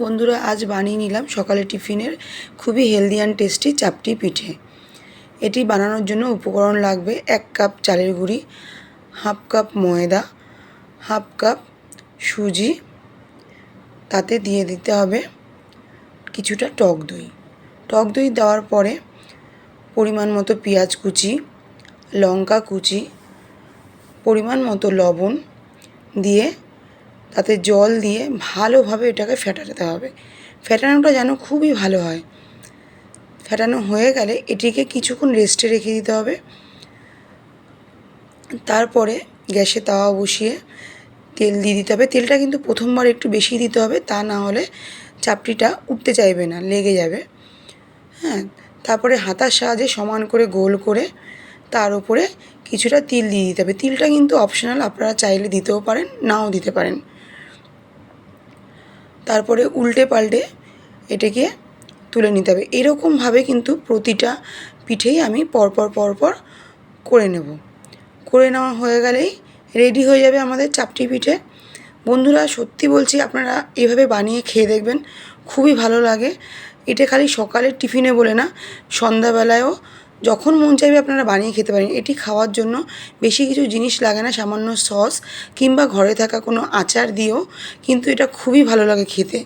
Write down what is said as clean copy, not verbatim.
বন্ধুরা আজ বানিয়ে নিলাম সকালে টিফিনের খুবই হেলদি অ্যান্ড টেস্টি চাপটি পিঠে। এটি বানানোর জন্য উপকরণ লাগবে 1 কাপ চালের গুঁড়ি, হাফ কাপ ময়দা, হাফ কাপ সুজি, তাতে দিয়ে দিতে হবে কিছুটা টক দই। টক দই দেওয়ার পরে পরিমাণ মতো পেঁয়াজ কুচি, লঙ্কা কুচি, পরিমাণ মতো লবণ দিয়ে তাতে জল দিয়ে ভালোভাবে এটাকে ফেটাতে হবে। ফেটানোটা যেন খুবই ভালো হয়। ফেটানো হয়ে গেলে এটিকে কিছুক্ষণ রেস্টে রেখে দিতে হবে। তারপরে গ্যাসে তাওয়া বসিয়ে তেল দিয়ে দিতে হবে। তেলটা কিন্তু প্রথমবার একটু বেশি দিতে হবে, তা না হলে চাপটিটা উঠতে চাইবে না, লেগে যাবে। হ্যাঁ, তারপরে হাতার সাহায্যে সমান করে গোল করে তার উপরে কিছুটা তিল দিয়ে দিতে হবে। তিলটা কিন্তু অপশনাল, আপনারা চাইলে দিতেও পারেন, নাও দিতে পারেন। তারপরে উল্টে পাল্টে এটাকে তুলে নিতে হবে। এরকমভাবে কিন্তু প্রতিটা পিঠেই আমি পরপর করে নেব। করে নেওয়া হয়ে গেলেই রেডি হয়ে যাবে আমাদের চাপটি পিঠে। বন্ধুরা সত্যি বলছি, আপনারা এভাবে বানিয়ে খেয়ে দেখবেন, খুবই ভালো লাগে। এটা খালি সকালের টিফিনে বলে না, সন্ধ্যাবেলায়ও যখন মন চাইবে আপনারা বানিয়ে খেতে পারেন। এটি খাওয়ার জন্য বেশি কিছু জিনিস লাগে না, সামান্য সস কিংবা ঘরে থাকা কোনো আচার দিয়েও কিন্তু এটা খুবই ভালো লাগে খেতে।